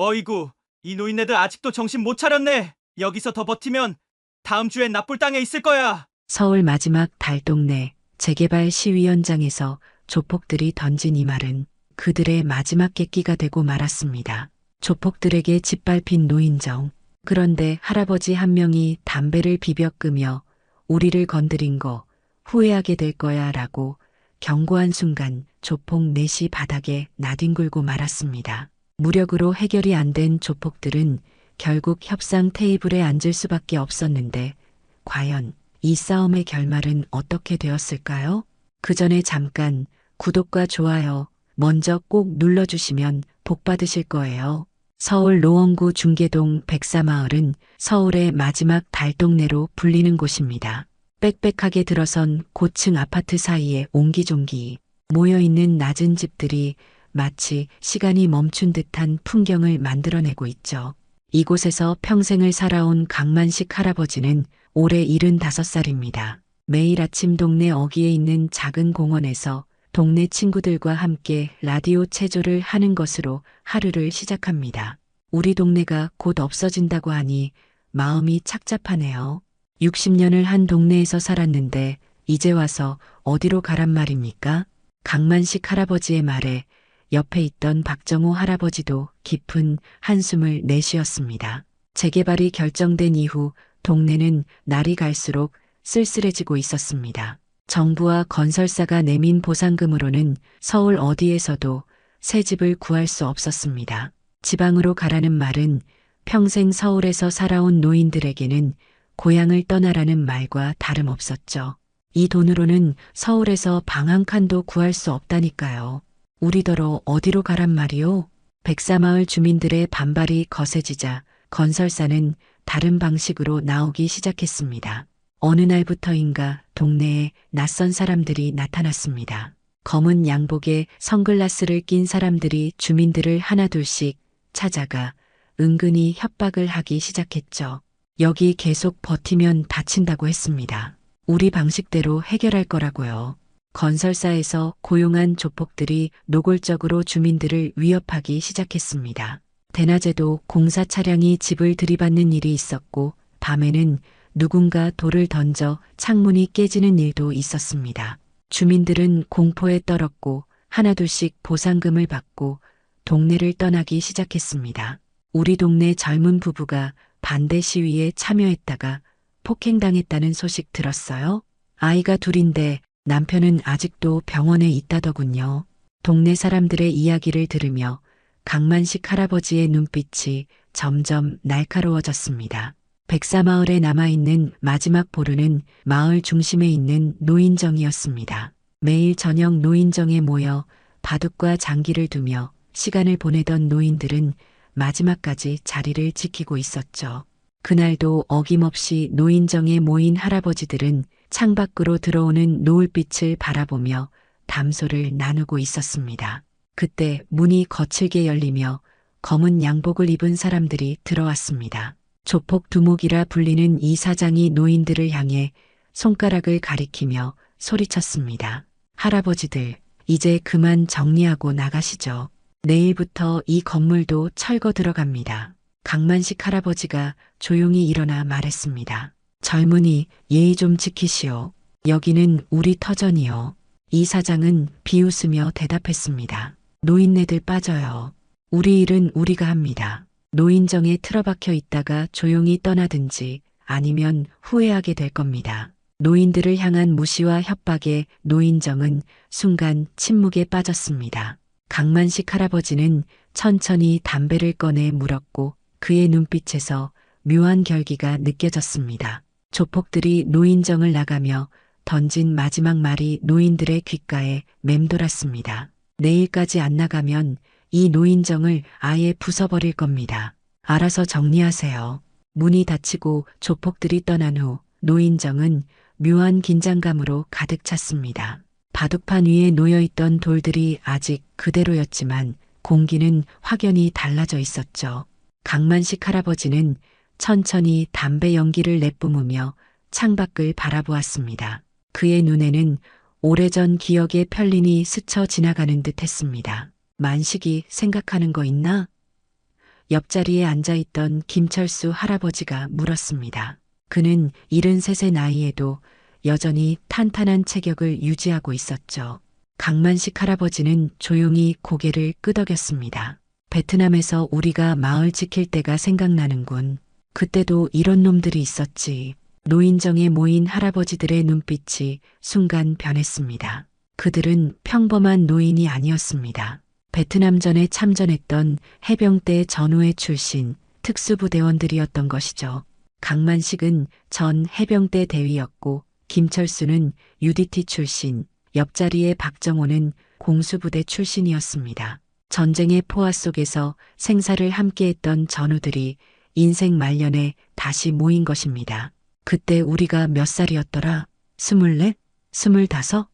어이구, 이 노인네들 아직도 정신 못 차렸네. 여기서 더 버티면 다음 주엔 납불 땅에 있을 거야. 서울 마지막 달동네 재개발 시위 현장에서 조폭들이 던진 이 말은 그들의 마지막 객기가 되고 말았습니다. 조폭들에게 짓밟힌 노인정. 그런데 할아버지 한 명이 담배를 비벼 끄며 우리를 건드린 거 후회하게 될 거야 라고 경고한 순간 조폭 넷이 바닥에 나뒹굴고 말았습니다. 무력으로 해결이 안 된 조폭들은 결국 협상 테이블에 앉을 수밖에 없었는데 과연 이 싸움의 결말은 어떻게 되었을까요? 그 전에 잠깐 구독과 좋아요 먼저 꼭 눌러주시면 복 받으실 거예요. 서울 노원구 중계동 백사마을은 서울의 마지막 달동네로 불리는 곳입니다. 빽빽하게 들어선 고층 아파트 사이에 옹기종기 모여있는 낮은 집들이 마치 시간이 멈춘 듯한 풍경을 만들어내고 있죠. 이곳에서 평생을 살아온 강만식 할아버지는 올해 75살입니다. 매일 아침 동네 어귀에 있는 작은 공원에서 동네 친구들과 함께 라디오 체조를 하는 것으로 하루를 시작합니다. 우리 동네가 곧 없어진다고 하니 마음이 착잡하네요. 60년을 한 동네에서 살았는데 이제 와서 어디로 가란 말입니까? 강만식 할아버지의 말에 옆에 있던 박정호 할아버지도 깊은 한숨을 내쉬었습니다. 재개발이 결정된 이후 동네는 날이 갈수록 쓸쓸해지고 있었습니다. 정부와 건설사가 내민 보상금으로는 서울 어디에서도 새 집을 구할 수 없었습니다. 지방으로 가라는 말은 평생 서울에서 살아온 노인들에게는 고향을 떠나라는 말과 다름없었죠. 이 돈으로는 서울에서 방 한 칸도 구할 수 없다니까요. 우리더러 어디로 가란 말이오? 백사마을 주민들의 반발이 거세지자 건설사는 다른 방식으로 나오기 시작했습니다. 어느 날부터인가 동네에 낯선 사람들이 나타났습니다. 검은 양복에 선글라스를 낀 사람들이 주민들을 하나둘씩 찾아가 은근히 협박을 하기 시작했죠. 여기 계속 버티면 다친다고 했습니다. 우리 방식대로 해결할 거라고요. 건설사에서 고용한 조폭들이 노골적으로 주민들을 위협하기 시작했습니다. 대낮에도 공사 차량이 집을 들이받는 일이 있었고 밤에는 누군가 돌을 던져 창문이 깨지는 일도 있었습니다. 주민들은 공포에 떨었고 하나둘씩 보상금을 받고 동네를 떠나기 시작했습니다. 우리 동네 젊은 부부가 반대 시위에 참여했다가 폭행당했다는 소식 들었어요? 아이가 둘인데 남편은 아직도 병원에 있다더군요. 동네 사람들의 이야기를 들으며 강만식 할아버지의 눈빛이 점점 날카로워졌습니다. 백사마을에 남아있는 마지막 보루는 마을 중심에 있는 노인정이었습니다. 매일 저녁 노인정에 모여 바둑과 장기를 두며 시간을 보내던 노인들은 마지막까지 자리를 지키고 있었죠. 그날도 어김없이 노인정에 모인 할아버지들은 창밖으로 들어오는 노을빛을 바라보며 담소를 나누고 있었습니다. 그때 문이 거칠게 열리며 검은 양복을 입은 사람들이 들어왔습니다. 조폭 두목이라 불리는 이 사장이 노인들을 향해 손가락을 가리키며 소리쳤습니다. 할아버지들, 이제 그만 정리하고 나가시죠. 내일부터 이 건물도 철거 들어갑니다. 강만식 할아버지가 조용히 일어나 말했습니다. 젊은이, 예의 좀 지키시오. 여기는 우리 터전이요. 이 사장은 비웃으며 대답했습니다. 노인네들 빠져요. 우리 일은 우리가 합니다. 노인정에 틀어박혀 있다가 조용히 떠나든지 아니면 후회하게 될 겁니다. 노인들을 향한 무시와 협박에 노인정은 순간 침묵에 빠졌습니다. 강만식 할아버지는 천천히 담배를 꺼내 물었고 그의 눈빛에서 묘한 결기가 느껴졌습니다. 조폭들이 노인정을 나가며 던진 마지막 말이 노인들의 귓가에 맴돌았습니다. 내일까지 안 나가면 이 노인정을 아예 부숴버릴 겁니다. 알아서 정리하세요. 문이 닫히고 조폭들이 떠난 후 노인정은 묘한 긴장감으로 가득 찼습니다. 바둑판 위에 놓여있던 돌들이 아직 그대로였지만 공기는 확연히 달라져 있었죠. 강만식 할아버지는 천천히 담배 연기를 내뿜으며 창밖을 바라보았습니다. 그의 눈에는 오래전 기억의 편린이 스쳐 지나가는 듯 했습니다. 만식이 생각하는 거 있나? 옆자리에 앉아있던 김철수 할아버지가 물었습니다. 그는 73세 나이에도 여전히 탄탄한 체격을 유지하고 있었죠. 강만식 할아버지는 조용히 고개를 끄덕였습니다. 베트남에서 우리가 마을 지킬 때가 생각나는군. 그때도 이런 놈들이 있었지. 노인정에 모인 할아버지들의 눈빛이 순간 변했습니다. 그들은 평범한 노인이 아니었습니다. 베트남전에 참전했던 해병대 전우회 출신 특수부대원들이었던 것이죠. 강만식은 전 해병대 대위였고 김철수는 UDT 출신, 옆자리의 박정호는 공수부대 출신이었습니다. 전쟁의 포화 속에서 생사를 함께했던 전우들이 인생 말년에 다시 모인 것입니다. 그때 우리가 몇 살이었더라? 24? 25?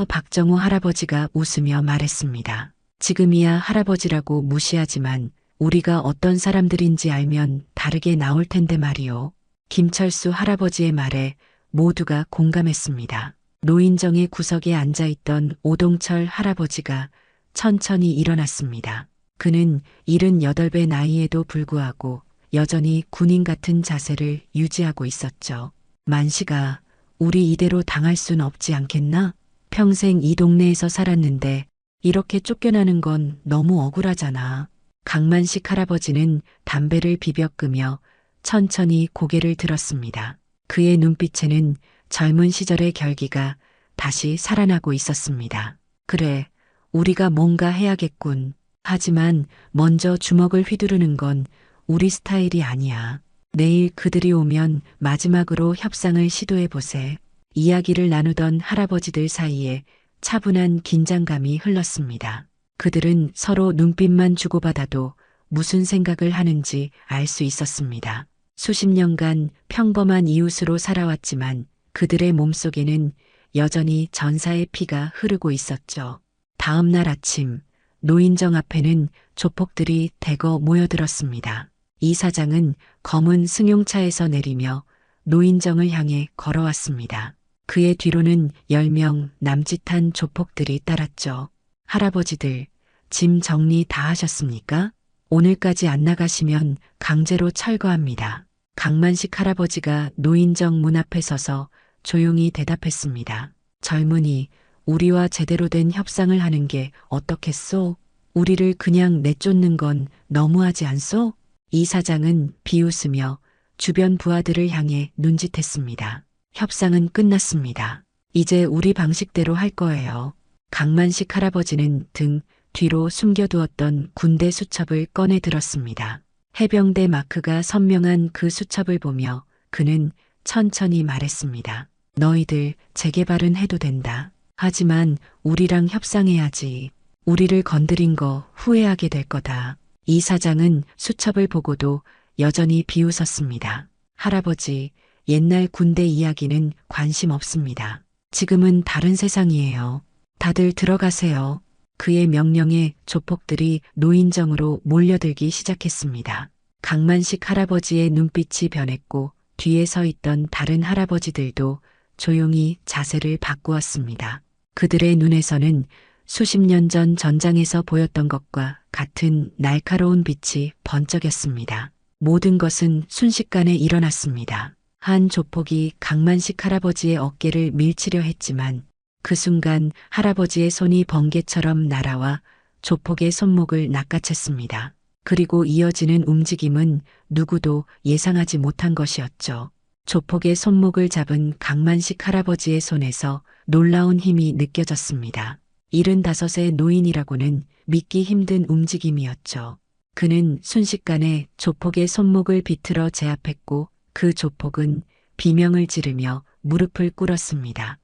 박정호 할아버지가 웃으며 말했습니다. 지금이야 할아버지라고 무시하지만 우리가 어떤 사람들인지 알면 다르게 나올 텐데 말이요. 김철수 할아버지의 말에 모두가 공감했습니다. 노인정의 구석에 앉아있던 오동철 할아버지가 천천히 일어났습니다. 그는 78배 나이에도 불구하고 여전히 군인 같은 자세를 유지하고 있었죠. 만식아, 우리 이대로 당할 순 없지 않겠나? 평생 이 동네에서 살았는데 이렇게 쫓겨나는 건 너무 억울하잖아. 강만식 할아버지는 담배를 비벼 끄며 천천히 고개를 들었습니다. 그의 눈빛에는 젊은 시절의 결기가 다시 살아나고 있었습니다. 그래, 우리가 뭔가 해야겠군. 하지만 먼저 주먹을 휘두르는 건 우리 스타일이 아니야. 내일 그들이 오면 마지막으로 협상을 시도해보세. 이야기를 나누던 할아버지들 사이에 차분한 긴장감이 흘렀습니다. 그들은 서로 눈빛만 주고받아도 무슨 생각을 하는지 알 수 있었습니다. 수십 년간 평범한 이웃으로 살아왔지만 그들의 몸속에는 여전히 전사의 피가 흐르고 있었죠. 다음 날 아침, 노인정 앞에는 조폭들이 대거 모여들었습니다. 이 사장은 검은 승용차에서 내리며 노인정을 향해 걸어왔습니다. 그의 뒤로는 10명 남짓한 조폭들이 따랐죠. 할아버지들, 짐 정리 다 하셨습니까? 오늘까지 안 나가시면 강제로 철거합니다. 강만식 할아버지가 노인정 문 앞에 서서 조용히 대답했습니다. 젊은이, 우리와 제대로 된 협상을 하는 게 어떻겠소? 우리를 그냥 내쫓는 건 너무하지 않소? 이 사장은 비웃으며 주변 부하들을 향해 눈짓했습니다. 협상은 끝났습니다. 이제 우리 방식대로 할 거예요. 강만식 할아버지는 등 뒤로 숨겨두었던 군대 수첩을 꺼내 들었습니다. 해병대 마크가 선명한 그 수첩을 보며 그는 천천히 말했습니다. 너희들 재개발은 해도 된다. 하지만 우리랑 협상해야지. 우리를 건드린 거 후회하게 될 거다. 이 사장은 수첩을 보고도 여전히 비웃었습니다. 할아버지, 옛날 군대 이야기는 관심 없습니다. 지금은 다른 세상이에요. 다들 들어가세요. 그의 명령에 조폭들이 노인정으로 몰려들기 시작했습니다. 강만식 할아버지의 눈빛이 변했고 뒤에 서 있던 다른 할아버지들도 조용히 자세를 바꾸었습니다. 그들의 눈에서는 수십 년 전 전장에서 보였던 것과 같은 날카로운 빛이 번쩍였습니다. 모든 것은 순식간에 일어났습니다. 한 조폭이 강만식 할아버지의 어깨를 밀치려 했지만 그 순간 할아버지의 손이 번개처럼 날아와 조폭의 손목을 낚아챘습니다. 그리고 이어지는 움직임은 누구도 예상하지 못한 것이었죠. 조폭의 손목을 잡은 강만식 할아버지의 손에서 놀라운 힘이 느껴졌습니다. 75의 노인이라고는 믿기 힘든 움직임이었죠. 그는 순식간에 조폭의 손목을 비틀어 제압했고 그 조폭은 비명을 지르며 무릎을 꿇었습니다.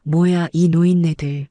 뭐야 이 노인네들.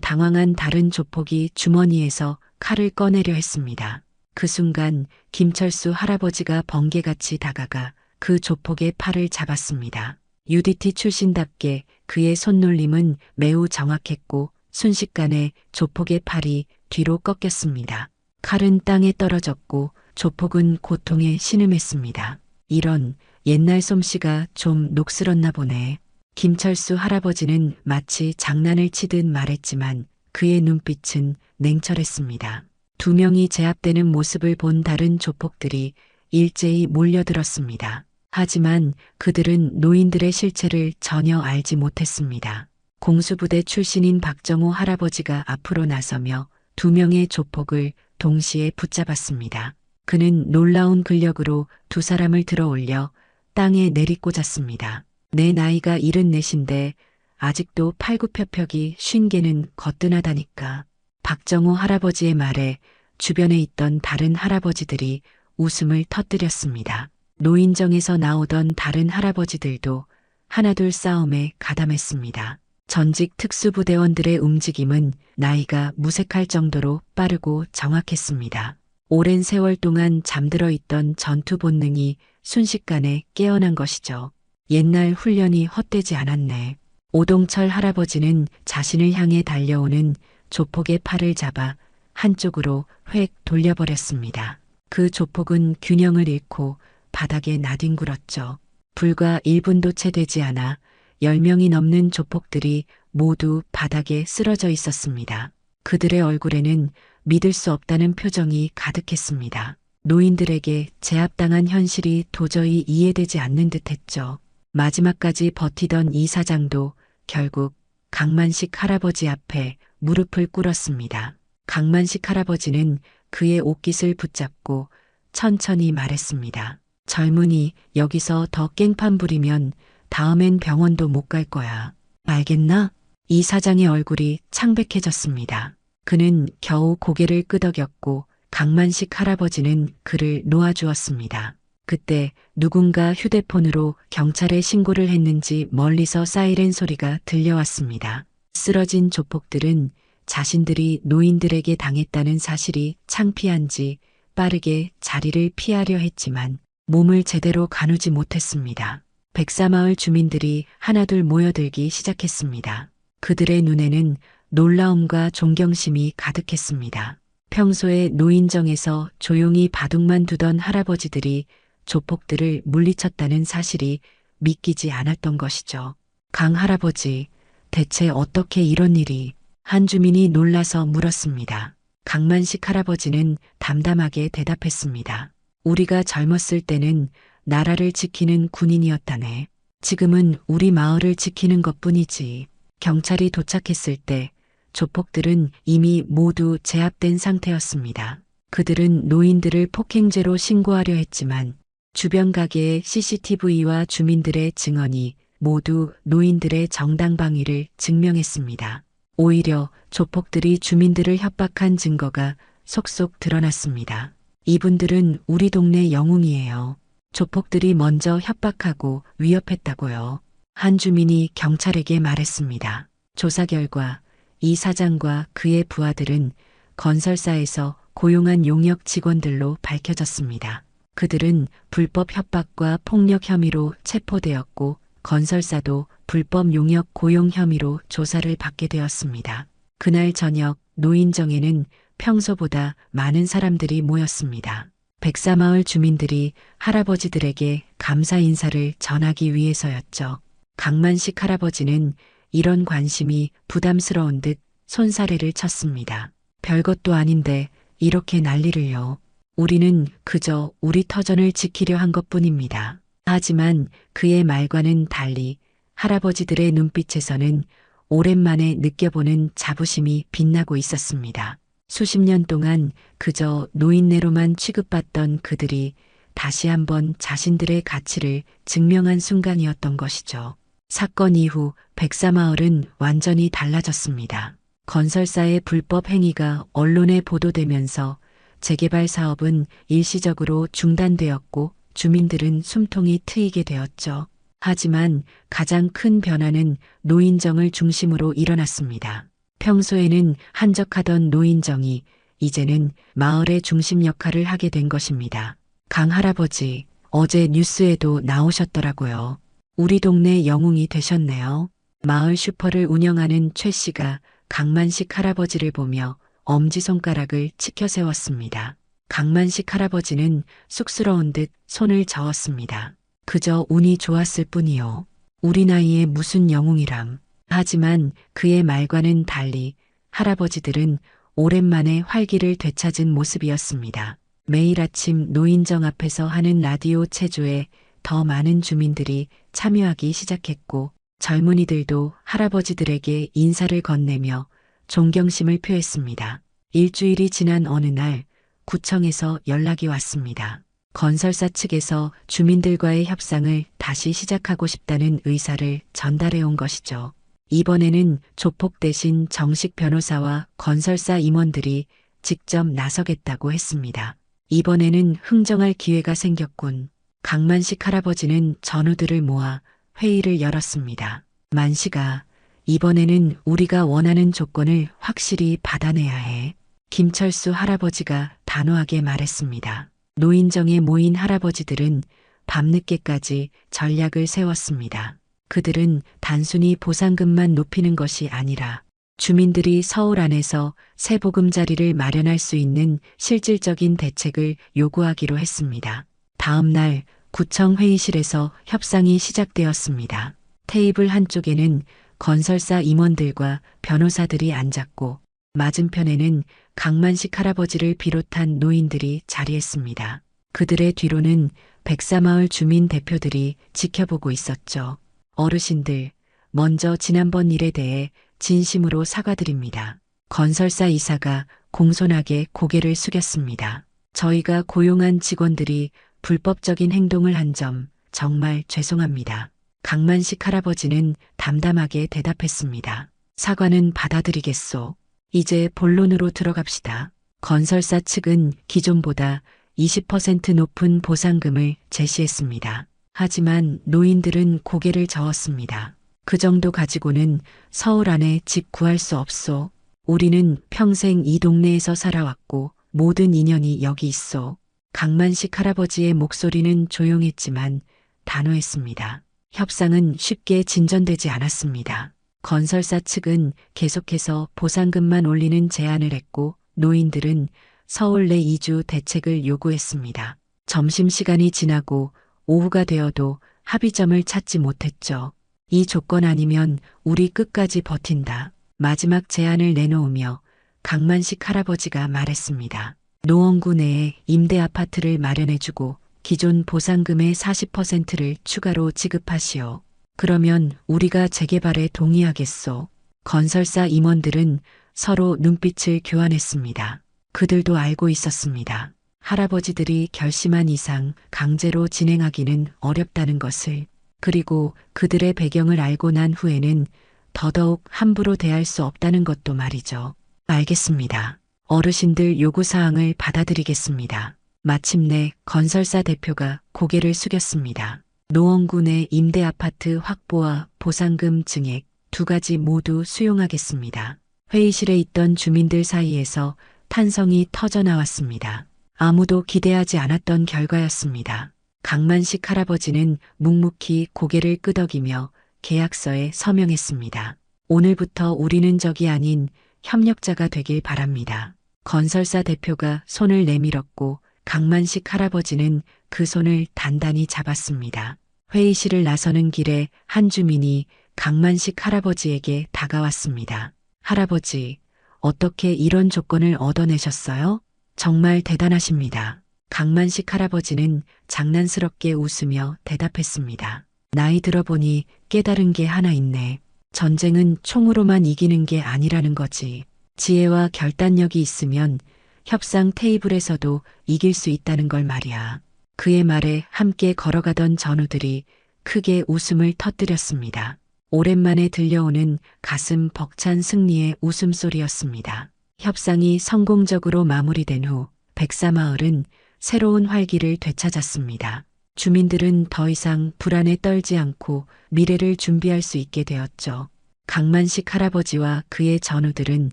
당황한 다른 조폭이 주머니에서 칼을 꺼내려 했습니다. 그 순간 김철수 할아버지가 번개같이 다가가 그 조폭의 팔을 잡았습니다. UDT 출신답게 그의 손놀림은 매우 정확했고 순식간에 조폭의 팔이 뒤로 꺾였습니다. 칼은 땅에 떨어졌고 조폭은 고통에 신음했습니다. 이런, 옛날 솜씨가 좀 녹슬었나 보네. 김철수 할아버지는 마치 장난을 치듯 말했지만 그의 눈빛은 냉철했습니다. 두 명이 제압되는 모습을 본 다른 조폭들이 일제히 몰려들었습니다. 하지만 그들은 노인들의 실체를 전혀 알지 못했습니다. 공수부대 출신인 박정호 할아버지가 앞으로 나서며 두 명의 조폭을 동시에 붙잡았습니다. 그는 놀라운 근력으로 두 사람을 들어 올려 땅에 내리꽂았습니다. 내 나이가 74인데 아직도 팔굽혀펴기 50개는 거뜬하다니까. 박정호 할아버지의 말에 주변에 있던 다른 할아버지들이 웃음을 터뜨렸습니다. 노인정에서 나오던 다른 할아버지들도 하나둘 싸움에 가담했습니다. 전직 특수부대원들의 움직임은 나이가 무색할 정도로 빠르고 정확했습니다. 오랜 세월 동안 잠들어 있던 전투 본능이 순식간에 깨어난 것이죠. 옛날 훈련이 헛되지 않았네. 오동철 할아버지는 자신을 향해 달려오는 조폭의 팔을 잡아 한쪽으로 획 돌려버렸습니다. 그 조폭은 균형을 잃고 바닥에 나뒹굴었죠. 불과 1분도 채 되지 않아 10명이 넘는 조폭들이 모두 바닥에 쓰러져 있었습니다. 그들의 얼굴에는 믿을 수 없다는 표정이 가득했습니다. 노인들에게 제압당한 현실이 도저히 이해되지 않는 듯했죠. 마지막까지 버티던 이 사장도 결국 강만식 할아버지 앞에 무릎을 꿇었습니다. 강만식 할아버지는 그의 옷깃을 붙잡고 천천히 말했습니다. 젊은이, 여기서 더 깽판 부리면 다음엔 병원도 못 갈 거야. 알겠나? 이 사장의 얼굴이 창백해졌습니다. 그는 겨우 고개를 끄덕였고 강만식 할아버지는 그를 놓아주었습니다. 그때 누군가 휴대폰으로 경찰에 신고를 했는지 멀리서 사이렌 소리가 들려왔습니다. 쓰러진 조폭들은 자신들이 노인들에게 당했다는 사실이 창피한지 빠르게 자리를 피하려 했지만 몸을 제대로 가누지 못했습니다. 백사마을 주민들이 하나둘 모여들기 시작했습니다. 그들의 눈에는 놀라움과 존경심이 가득했습니다. 평소에 노인정에서 조용히 바둑만 두던 할아버지들이 조폭들을 물리쳤다는 사실이 믿기지 않았던 것이죠. 강 할아버지, 대체 어떻게 이런 일이? 한 주민이 놀라서 물었습니다. 강만식 할아버지는 담담하게 대답했습니다. 우리가 젊었을 때는 나라를 지키는 군인이었다네. 지금은 우리 마을을 지키는 것뿐이지. 경찰이 도착했을 때 조폭들은 이미 모두 제압된 상태였습니다. 그들은 노인들을 폭행죄로 신고하려 했지만 주변 가게의 CCTV와 주민들의 증언이 모두 노인들의 정당방위를 증명했습니다. 오히려 조폭들이 주민들을 협박한 증거가 속속 드러났습니다. 이분들은 우리 동네 영웅이에요. 조폭들이 먼저 협박하고 위협했다고요. 한 주민이 경찰에게 말했습니다. 조사 결과 이 사장과 그의 부하들은 건설사에서 고용한 용역 직원들로 밝혀졌습니다. 그들은 불법 협박과 폭력 혐의로 체포되었고 건설사도 불법 용역 고용 혐의로 조사를 받게 되었습니다. 그날 저녁 노인정에는 평소보다 많은 사람들이 모였습니다. 백사마을 주민들이 할아버지들에게 감사 인사를 전하기 위해서였죠. 강만식 할아버지는 이런 관심이 부담스러운 듯 손사래를 쳤습니다. 별것도 아닌데 이렇게 난리를요. 우리는 그저 우리 터전을 지키려 한 것뿐입니다. 하지만 그의 말과는 달리 할아버지들의 눈빛에서는 오랜만에 느껴보는 자부심이 빛나고 있었습니다. 수십 년 동안 그저 노인네로만 취급받던 그들이 다시 한번 자신들의 가치를 증명한 순간이었던 것이죠. 사건 이후 백사마을은 완전히 달라졌습니다. 건설사의 불법 행위가 언론에 보도되면서 재개발 사업은 일시적으로 중단되었고 주민들은 숨통이 트이게 되었죠. 하지만 가장 큰 변화는 노인정을 중심으로 일어났습니다. 평소에는 한적하던 노인정이 이제는 마을의 중심 역할을 하게 된 것입니다. 강 할아버지, 어제 뉴스에도 나오셨더라고요. 우리 동네 영웅이 되셨네요. 마을 슈퍼를 운영하는 최 씨가 강만식 할아버지를 보며 엄지손가락을 치켜 세웠습니다. 강만식 할아버지는 쑥스러운 듯 손을 저었습니다. 그저 운이 좋았을 뿐이요. 우리 나이에 무슨 영웅이람. 하지만 그의 말과는 달리 할아버지들은 오랜만에 활기를 되찾은 모습이었습니다. 매일 아침 노인정 앞에서 하는 라디오 체조에 더 많은 주민들이 참여하기 시작했고 젊은이들도 할아버지들에게 인사를 건네며 존경심을 표했습니다. 일주일이 지난 어느 날 구청에서 연락이 왔습니다. 건설사 측에서 주민들과의 협상을 다시 시작하고 싶다는 의사를 전달해 온 것이죠. 이번에는 조폭 대신 정식 변호사와 건설사 임원들이 직접 나서겠다고 했습니다. 이번에는 흥정할 기회가 생겼군. 강만식 할아버지는 전우들을 모아 회의를 열었습니다. 만식아, 이번에는 우리가 원하는 조건을 확실히 받아내야 해. 김철수 할아버지가 단호하게 말했습니다. 노인정에 모인 할아버지들은 밤늦게까지 전략을 세웠습니다. 그들은 단순히 보상금만 높이는 것이 아니라 주민들이 서울 안에서 새 보금자리를 마련할 수 있는 실질적인 대책을 요구하기로 했습니다. 다음 날 구청 회의실에서 협상이 시작되었습니다. 테이블 한쪽에는 건설사 임원들과 변호사들이 앉았고 맞은편에는 강만식 할아버지를 비롯한 노인들이 자리했습니다. 그들의 뒤로는 백사마을 주민 대표들이 지켜보고 있었죠. 어르신들, 먼저 지난번 일에 대해 진심으로 사과드립니다. 건설사 이사가 공손하게 고개를 숙였습니다. 저희가 고용한 직원들이 불법적인 행동을 한 점 정말 죄송합니다. 강만식 할아버지는 담담하게 대답했습니다. 사과는 받아들이겠소. 이제 본론으로 들어갑시다. 건설사 측은 기존보다 20% 높은 보상금을 제시했습니다. 하지만 노인들은 고개를 저었습니다. 그 정도 가지고는 서울 안에 집 구할 수 없소. 우리는 평생 이 동네에서 살아왔고 모든 인연이 여기 있어. 강만식 할아버지의 목소리는 조용했지만 단호했습니다. 협상은 쉽게 진전되지 않았습니다. 건설사 측은 계속해서 보상금만 올리는 제안을 했고 노인들은 서울 내 이주 대책을 요구했습니다. 점심시간이 지나고 오후가 되어도 합의점을 찾지 못했죠. 이 조건 아니면 우리 끝까지 버틴다. 마지막 제안을 내놓으며 강만식 할아버지가 말했습니다. 노원구 내에 임대 아파트를 마련해주고 기존 보상금의 40%를 추가로 지급하시오. 그러면 우리가 재개발에 동의하겠소. 건설사 임원들은 서로 눈빛을 교환했습니다. 그들도 알고 있었습니다. 할아버지들이 결심한 이상 강제로 진행하기는 어렵다는 것을. 그리고 그들의 배경을 알고 난 후에는 더더욱 함부로 대할 수 없다는 것도 말이죠. 알겠습니다. 어르신들 요구사항을 받아들이겠습니다. 마침내 건설사 대표가 고개를 숙였습니다. 노원구 내 임대 아파트 확보와 보상금 증액 두 가지 모두 수용하겠습니다. 회의실에 있던 주민들 사이에서 탄성이 터져나왔습니다. 아무도 기대하지 않았던 결과였습니다. 강만식 할아버지는 묵묵히 고개를 끄덕이며 계약서에 서명했습니다. 오늘부터 우리는 적이 아닌 협력자가 되길 바랍니다. 건설사 대표가 손을 내밀었고 강만식 할아버지는 그 손을 단단히 잡았습니다. 회의실을 나서는 길에 한 주민이 강만식 할아버지에게 다가왔습니다. 할아버지, 어떻게 이런 조건을 얻어내셨어요? 정말 대단하십니다. 강만식 할아버지는 장난스럽게 웃으며 대답했습니다. 나이 들어보니 깨달은 게 하나 있네. 전쟁은 총으로만 이기는 게 아니라는 거지. 지혜와 결단력이 있으면 협상 테이블에서도 이길 수 있다는 걸 말이야. 그의 말에 함께 걸어가던 전우들이 크게 웃음을 터뜨렸습니다. 오랜만에 들려오는 가슴 벅찬 승리의 웃음소리였습니다. 협상이 성공적으로 마무리된 후 백사마을은 새로운 활기를 되찾았습니다. 주민들은 더 이상 불안에 떨지 않고 미래를 준비할 수 있게 되었죠. 강만식 할아버지와 그의 전우들은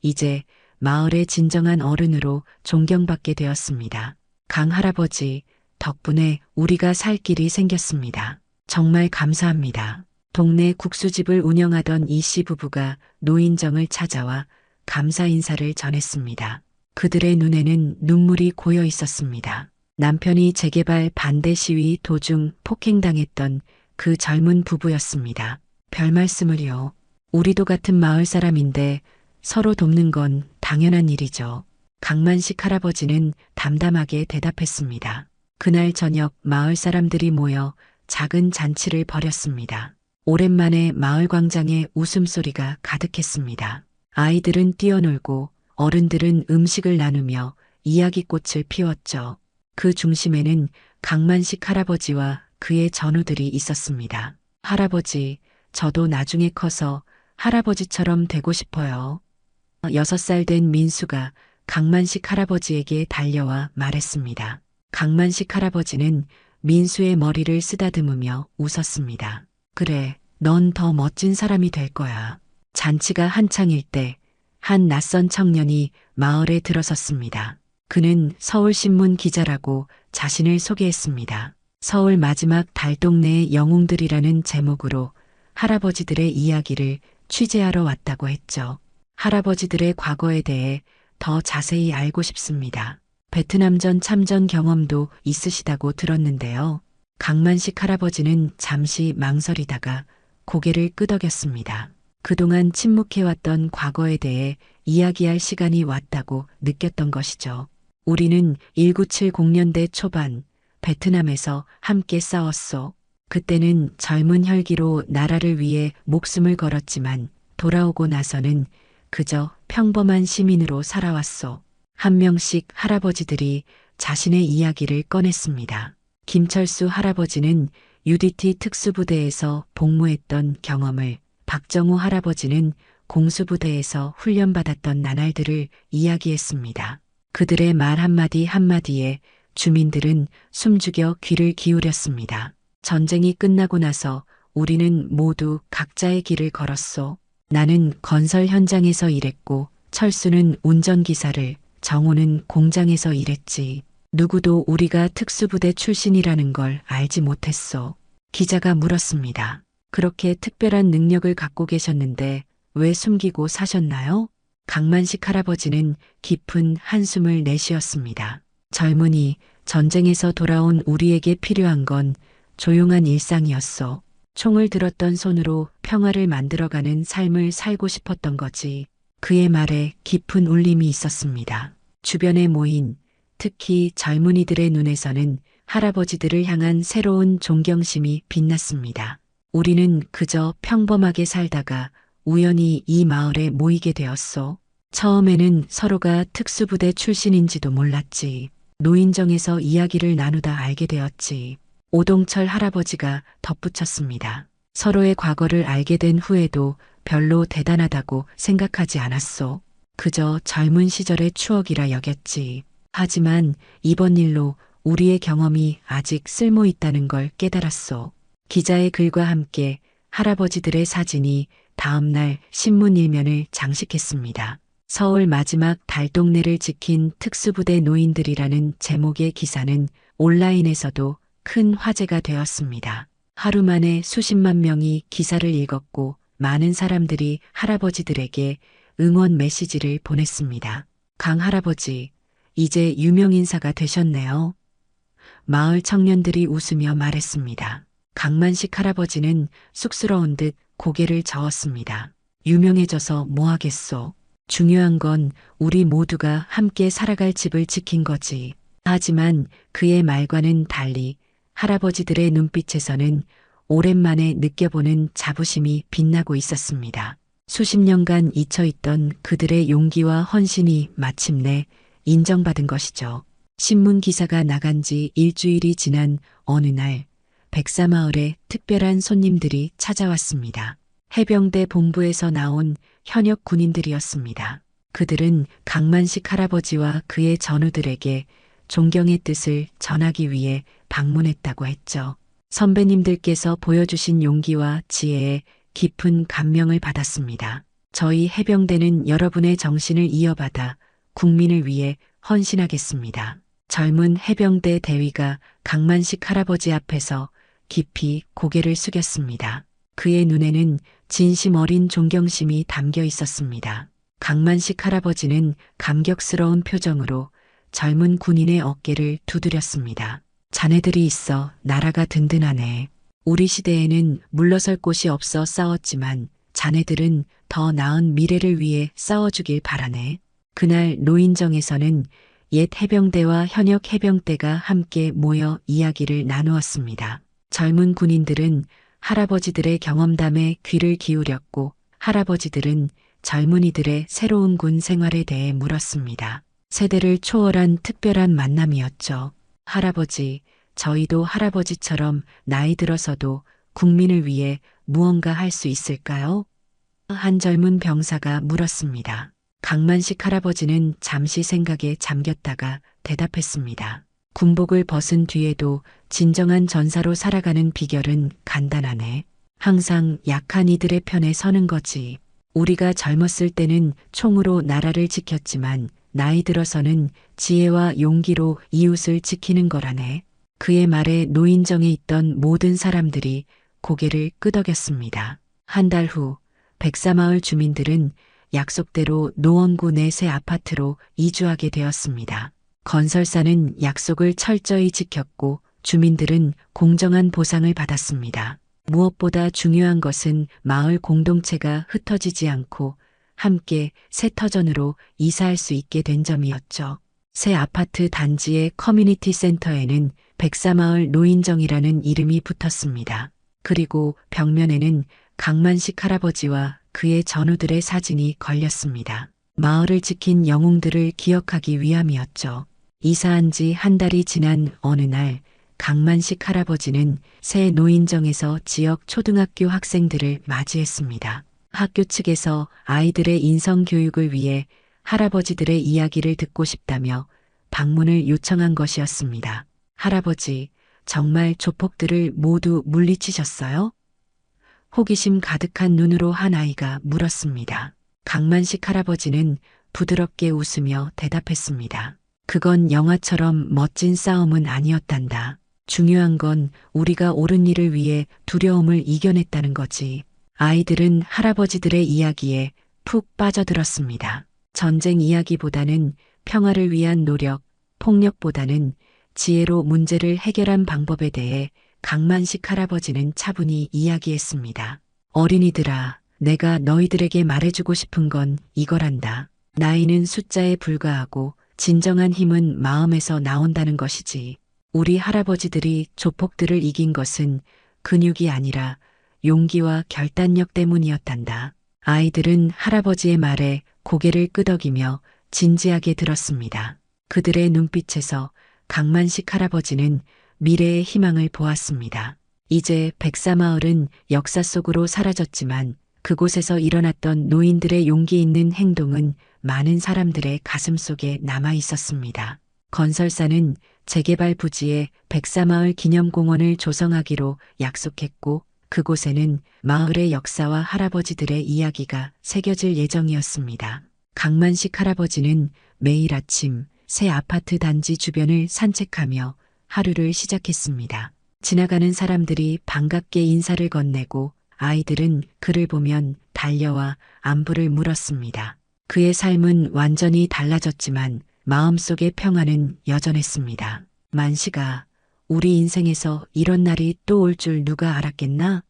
이제 마을의 진정한 어른으로 존경받게 되었습니다. 강 할아버지, 덕분에 우리가 살 길이 생겼습니다. 정말 감사합니다. 동네 국수집을 운영하던 이 씨 부부가 노인정을 찾아와 감사 인사를 전했습니다. 그들의 눈에는 눈물이 고여 있었습니다. 남편이 재개발 반대 시위 도중 폭행당했던 그 젊은 부부였습니다. 별 말씀을요. 우리도 같은 마을 사람인데 서로 돕는 건 당연한 일이죠. 강만식 할아버지는 담담하게 대답했습니다. 그날 저녁 마을 사람들이 모여 작은 잔치를 벌였습니다. 오랜만에 마을 광장에 웃음소리가 가득했습니다. 아이들은 뛰어놀고 어른들은 음식을 나누며 이야기꽃을 피웠죠. 그 중심에는 강만식 할아버지와 그의 전우들이 있었습니다. 할아버지, 저도 나중에 커서 할아버지처럼 되고 싶어요. 6살 된 민수가 강만식 할아버지에게 달려와 말했습니다. 강만식 할아버지는 민수의 머리를 쓰다듬으며 웃었습니다. 그래, 넌 더 멋진 사람이 될 거야. 잔치가 한창일 때 한 낯선 청년이 마을에 들어섰습니다. 그는 서울신문 기자라고 자신을 소개했습니다. 서울 마지막 달동네의 영웅들이라는 제목으로 할아버지들의 이야기를 취재하러 왔다고 했죠. 할아버지들의 과거에 대해 더 자세히 알고 싶습니다. 베트남전 참전 경험도 있으시다고 들었는데요. 강만식 할아버지는 잠시 망설이다가 고개를 끄덕였습니다. 그동안 침묵해왔던 과거에 대해 이야기할 시간이 왔다고 느꼈던 것이죠. 우리는 1970년대 초반 베트남에서 함께 싸웠소. 그때는 젊은 혈기로 나라를 위해 목숨을 걸었지만 돌아오고 나서는 그저 평범한 시민으로 살아왔소. 한 명씩 할아버지들이 자신의 이야기를 꺼냈습니다. 김철수 할아버지는 UDT 특수부대에서 복무했던 경험을, 박정우 할아버지는 공수부대에서 훈련받았던 나날들을 이야기했습니다. 그들의 말 한마디 한마디에 주민들은 숨죽여 귀를 기울였습니다. 전쟁이 끝나고 나서 우리는 모두 각자의 길을 걸었소. 나는 건설 현장에서 일했고 철수는 운전기사를, 정호는 공장에서 일했지. 누구도 우리가 특수부대 출신이라는 걸 알지 못했소. 기자가 물었습니다. 그렇게 특별한 능력을 갖고 계셨는데 왜 숨기고 사셨나요? 강만식 할아버지는 깊은 한숨을 내쉬었습니다. 젊은이, 전쟁에서 돌아온 우리에게 필요한 건 조용한 일상이었소. 총을 들었던 손으로 평화를 만들어가는 삶을 살고 싶었던 거지. 그의 말에 깊은 울림이 있었습니다. 주변에 모인 특히 젊은이들의 눈에서는 할아버지들을 향한 새로운 존경심이 빛났습니다. 우리는 그저 평범하게 살다가 우연히 이 마을에 모이게 되었소. 처음에는 서로가 특수부대 출신인지도 몰랐지. 노인정에서 이야기를 나누다 알게 되었지. 오동철 할아버지가 덧붙였습니다. 서로의 과거를 알게 된 후에도 별로 대단하다고 생각하지 않았소. 그저 젊은 시절의 추억이라 여겼지. 하지만 이번 일로 우리의 경험이 아직 쓸모 있다는 걸 깨달았소. 기자의 글과 함께 할아버지들의 사진이 다음날 신문 일면을 장식했습니다. 서울 마지막 달동네를 지킨 특수부대 노인들이라는 제목의 기사는 온라인에서도 큰 화제가 되었습니다. 하루 만에 수십만 명이 기사를 읽었고 많은 사람들이 할아버지들에게 응원 메시지를 보냈습니다. 강 할아버지, 이제 유명인사가 되셨네요. 마을 청년들이 웃으며 말했습니다. 강만식 할아버지는 쑥스러운 듯 고개를 저었습니다. 유명해져서 뭐 하겠소. 중요한 건 우리 모두가 함께 살아갈 집을 지킨 거지. 하지만 그의 말과는 달리 할아버지들의 눈빛에서는 오랜만에 느껴보는 자부심이 빛나고 있었습니다. 수십 년간 잊혀있던 그들의 용기와 헌신이 마침내 인정받은 것이죠. 신문 기사가 나간 지 일주일이 지난 어느 날 백사마을에 특별한 손님들이 찾아왔습니다. 해병대 본부에서 나온 현역 군인들이었습니다. 그들은 강만식 할아버지와 그의 전우들에게 존경의 뜻을 전하기 위해 방문했다고 했죠. 선배님들께서 보여주신 용기와 지혜에 깊은 감명을 받았습니다. 저희 해병대는 여러분의 정신을 이어받아 국민을 위해 헌신하겠습니다. 젊은 해병대 대위가 강만식 할아버지 앞에서 깊이 고개를 숙였습니다. 그의 눈에는 진심 어린 존경심이 담겨 있었습니다. 강만식 할아버지는 감격스러운 표정으로 젊은 군인의 어깨를 두드렸습니다. 자네들이 있어 나라가 든든하네. 우리 시대에는 물러설 곳이 없어 싸웠지만 자네들은 더 나은 미래를 위해 싸워주길 바라네. 그날 노인정에서는 옛 해병대와 현역 해병대가 함께 모여 이야기를 나누었습니다. 젊은 군인들은 할아버지들의 경험담에 귀를 기울였고 할아버지들은 젊은이들의 새로운 군 생활에 대해 물었습니다. 세대를 초월한 특별한 만남이었죠. 할아버지, 저희도 할아버지처럼 나이 들어서도 국민을 위해 무언가 할 수 있을까요? 한 젊은 병사가 물었습니다. 강만식 할아버지는 잠시 생각에 잠겼다가 대답했습니다. 군복을 벗은 뒤에도 진정한 전사로 살아가는 비결은 간단하네. 항상 약한 이들의 편에 서는 거지. 우리가 젊었을 때는 총으로 나라를 지켰지만 나이 들어서는 지혜와 용기로 이웃을 지키는 거라네. 그의 말에 노인정에 있던 모든 사람들이 고개를 끄덕였습니다. 한 달 후 백사마을 주민들은 약속대로 노원구 내 새 아파트로 이주하게 되었습니다. 건설사는 약속을 철저히 지켰고 주민들은 공정한 보상을 받았습니다. 무엇보다 중요한 것은 마을 공동체가 흩어지지 않고 함께 새 터전으로 이사할 수 있게 된 점이었죠. 새 아파트 단지의 커뮤니티 센터에는 백사마을 노인정이라는 이름이 붙었습니다. 그리고 벽면에는 강만식 할아버지와 그의 전우들의 사진이 걸렸습니다. 마을을 지킨 영웅들을 기억하기 위함이었죠. 이사한 지 한 달이 지난 어느 날 강만식 할아버지는 새 노인정에서 지역 초등학교 학생들을 맞이했습니다. 학교 측에서 아이들의 인성 교육을 위해 할아버지들의 이야기를 듣고 싶다며 방문을 요청한 것이었습니다. 할아버지, 정말 조폭들을 모두 물리치셨어요? 호기심 가득한 눈으로 한 아이가 물었습니다. 강만식 할아버지는 부드럽게 웃으며 대답했습니다. 그건 영화처럼 멋진 싸움은 아니었단다. 중요한 건 우리가 옳은 일을 위해 두려움을 이겨냈다는 거지. 아이들은 할아버지들의 이야기에 푹 빠져들었습니다. 전쟁 이야기보다는 평화를 위한 노력, 폭력보다는 지혜로 문제를 해결한 방법에 대해 강만식 할아버지는 차분히 이야기했습니다. 어린이들아, 내가 너희들에게 말해주고 싶은 건 이거란다. 나이는 숫자에 불과하고 진정한 힘은 마음에서 나온다는 것이지. 우리 할아버지들이 조폭들을 이긴 것은 근육이 아니라 용기와 결단력 때문이었단다. 아이들은 할아버지의 말에 고개를 끄덕이며 진지하게 들었습니다. 그들의 눈빛에서 강만식 할아버지는 미래의 희망을 보았습니다. 이제 백사마을은 역사 속으로 사라졌지만 그곳에서 일어났던 노인들의 용기 있는 행동은 많은 사람들의 가슴 속에 남아 있었습니다. 건설사는 재개발 부지에 백사마을 기념공원을 조성하기로 약속했고 그곳에는 마을의 역사와 할아버지들의 이야기가 새겨질 예정이었습니다. 강만식 할아버지는 매일 아침 새 아파트 단지 주변을 산책하며 하루를 시작했습니다. 지나가는 사람들이 반갑게 인사를 건네고 아이들은 그를 보면 달려와 안부를 물었습니다. 그의 삶은 완전히 달라졌지만 마음속의 평화는 여전했습니다. 만식아, 우리 인생에서 이런 날이 또 올 줄 누가 알았겠나?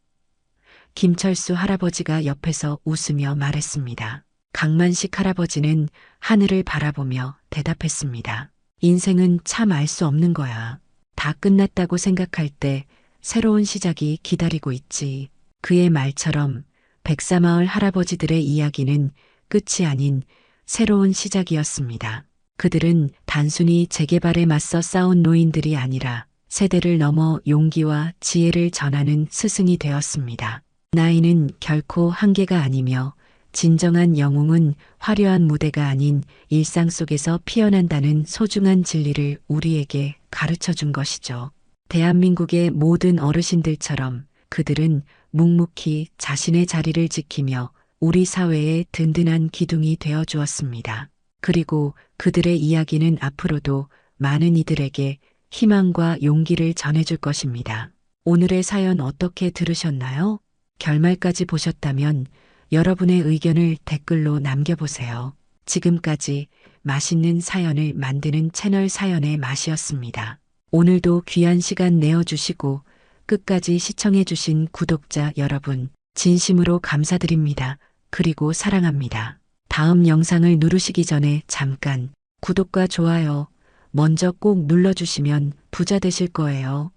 김철수 할아버지가 옆에서 웃으며 말했습니다. 강만식 할아버지는 하늘을 바라보며 대답했습니다. 인생은 참 알 수 없는 거야. 다 끝났다고 생각할 때 새로운 시작이 기다리고 있지. 그의 말처럼 백사마을 할아버지들의 이야기는 끝이 아닌 새로운 시작이었습니다. 그들은 단순히 재개발에 맞서 싸운 노인들이 아니라 세대를 넘어 용기와 지혜를 전하는 스승이 되었습니다. 나이는 결코 한계가 아니며 진정한 영웅은 화려한 무대가 아닌 일상 속에서 피어난다는 소중한 진리를 우리에게 가르쳐 준 것이죠. 대한민국의 모든 어르신들처럼 그들은 묵묵히 자신의 자리를 지키며 우리 사회의 든든한 기둥이 되어 주었습니다. 그리고 그들의 이야기는 앞으로도 많은 이들에게 희망과 용기를 전해줄 것입니다. 오늘의 사연 어떻게 들으셨나요? 결말까지 보셨다면 여러분의 의견을 댓글로 남겨보세요. 지금까지 맛있는 사연을 만드는 채널 사연의 맛이었습니다. 오늘도 귀한 시간 내어주시고 끝까지 시청해주신 구독자 여러분, 진심으로 감사드립니다. 그리고 사랑합니다. 다음 영상을 누르시기 전에 잠깐 구독과 좋아요 먼저 꼭 눌러주시면 부자 되실 거예요.